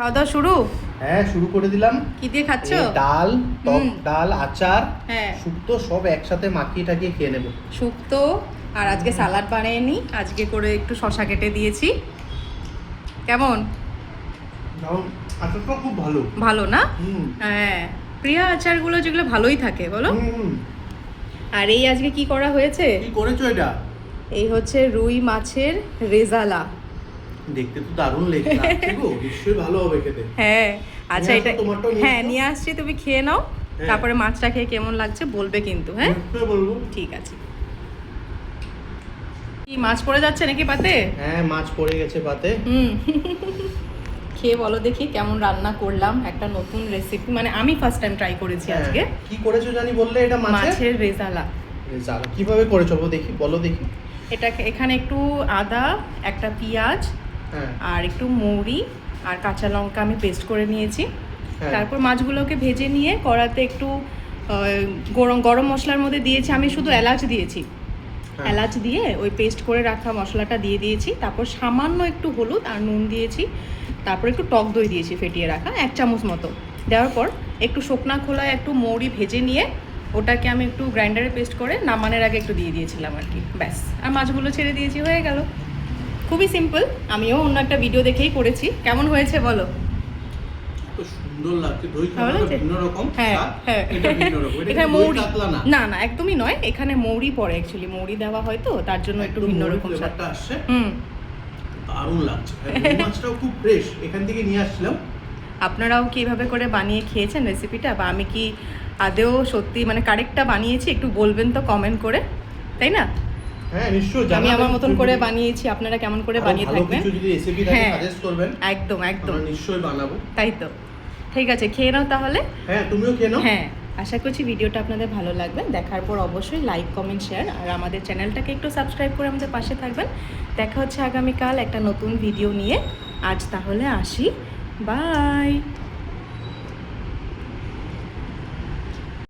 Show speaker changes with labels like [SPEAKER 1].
[SPEAKER 1] খাওয়া দাওয়া শুরু?
[SPEAKER 2] হ্যাঁ, শুরু করে দিলাম।
[SPEAKER 1] কি দিয়ে খাচ্ছো?
[SPEAKER 2] ডাল, টক ডাল, আচার,
[SPEAKER 1] হ্যাঁ,
[SPEAKER 2] শুক্তো সব একসাথে মাখিয়ে টাকিয়ে খেয়ে নেবো।
[SPEAKER 1] শুক্তো আর আজকে সালাড বানিয়ে নি, আজকে করে একটু শশা কেটে দিয়েছি। কেমন?
[SPEAKER 2] আচারটা খুব ভালো।
[SPEAKER 1] ভালো না?
[SPEAKER 2] হুম।
[SPEAKER 1] হ্যাঁ, প্রিয়া আচারগুলো যেগুলো ভালোই থাকে বলো। আর এই আজকে কি করা হয়েছে?
[SPEAKER 2] কি করেছো এটা?
[SPEAKER 1] এই হচ্ছে রুই মাছের রেজালা।
[SPEAKER 2] দেখতে তো দারুণ লাগছে গো, নিশ্চয়ই ভালো হবে খেতে।
[SPEAKER 1] হ্যাঁ, আচ্ছা এটা
[SPEAKER 2] তোমারটাও নিয়ে
[SPEAKER 1] হ্যাঁ
[SPEAKER 2] এসো।
[SPEAKER 1] নিয়ে আসছি, তুমি খেয়ে নাও।
[SPEAKER 2] হ্যাঁ।
[SPEAKER 1] তারপরে মাছটা খেয়ে কেমন লাগছে বলবে কিন্তু। হ্যাঁ,
[SPEAKER 2] নিশ্চয়ই বলবো।
[SPEAKER 1] ঠিক আছে। কি মাছ পড়ে যাচ্ছে নাকি পাতে?
[SPEAKER 2] হ্যাঁ, মাছ পড়ে গেছে পাতে।
[SPEAKER 1] খেয়ে বলো দেখি কেমন রান্না করলাম, একটা নতুন রেসিপি, মানে আমি ফার্স্ট টাইম ট্রাই করেছি আজকে।
[SPEAKER 2] কি করেছো জানি বললে এটা
[SPEAKER 1] মাছের রেজালা।
[SPEAKER 2] রেজালা কিভাবে করেছো দেখি, বলো দেখি।
[SPEAKER 1] এটা এখানে একটু আদা, একটা পেঁয়াজ,
[SPEAKER 2] হ্যাঁ।
[SPEAKER 1] আর একটু মৌরি আর কাঁচা লঙ্কা আমি পেস্ট করে নিয়েছি।
[SPEAKER 2] হ্যাঁ।
[SPEAKER 1] তারপর মাছগুলোকে ভেজে নিয়ে কড়াতে একটু গরম মশলার মধ্যে দিয়েছি, আমি শুধু এলাচ দিয়েছি।
[SPEAKER 2] হ্যাঁ।
[SPEAKER 1] এলাচ দিয়ে ওই পেস্ট করে রাখা মশলাটা দিয়ে দিয়েছি। তারপর সামান্য একটু হলুদ আর নুন দিয়েছি। তারপর একটু টক দই দিয়েছি ফেটিয়ে রাখা 1 চামচ মতো। দেওয়ার পর একটু শুকনা খোলায় একটু মৌরি ভেজে নিয়ে ওটাকে আমি একটু গ্রাইন্ডারে পেস্ট করে নামানোর আগে একটু দিয়ে দিয়েছিলাম আর কি, ব্যাস। আর মাছগুলো ছেড়ে দিয়েছি, হয়ে গেল। খুবই সিম্পল, আমিও অন্য একটা ভিডিও দেখেই করেছি। কেমন হয়েছে বলো?
[SPEAKER 2] সুন্দর লাগছে, দই কাতলাটা ভিন্ন রকম।
[SPEAKER 1] হ্যাঁ হ্যাঁ,
[SPEAKER 2] এটা ভিন্ন রকম। এটা
[SPEAKER 1] এখানে
[SPEAKER 2] দই
[SPEAKER 1] মৌরি
[SPEAKER 2] কাতলা না।
[SPEAKER 1] না না, একদমই নয়। এখানে মৌরি পড়ে, অ্যাকচুয়ালি মৌরি দেওয়া হয় তো, তার জন্য একটু ভিন্ন রকম স্বাদটা
[SPEAKER 2] আসছে। দারুণ লাগছে। মাছটাও খুব ফ্রেশ, এখান থেকে নিয়ে আসলাম।
[SPEAKER 1] আপনারাও কি এভাবে করে বানিয়ে খেয়েছেন রেসিপিটা, বা আমি কি আদেও সত্যি মানে কারেক্টটা বানিয়েছি একটু বলবেন তো কমেন্ট করে, তাই না?
[SPEAKER 2] হ্যাঁ, নিশ্চয়ই।
[SPEAKER 1] আমি আমার মতন করে বানিয়েছি, আপনারা কেমন করে বানিয়ে থাকবেন।
[SPEAKER 2] কিছু যদি রেসিপি থাকে সাজেস্ট করবেন।
[SPEAKER 1] একদম একদম,
[SPEAKER 2] আমরা নিশ্চয়ই বানাবো।
[SPEAKER 1] তাই তো। ঠিক আছে, খেয়ে নাও তাহলে।
[SPEAKER 2] হ্যাঁ, তুমিও খেয়ে নাও।
[SPEAKER 1] হ্যাঁ, আশা করছি ভিডিওটা আপনাদের ভালো লাগবে। দেখার পর অবশ্যই লাইক, কমেন্ট, শেয়ার আর আমাদের চ্যানেলটাকে একটু সাবস্ক্রাইব করে আমাদের পাশে থাকবেন। দেখা হচ্ছে আগামীকাল একটা নতুন ভিডিও নিয়ে। আজ তাহলে আসি, বাই।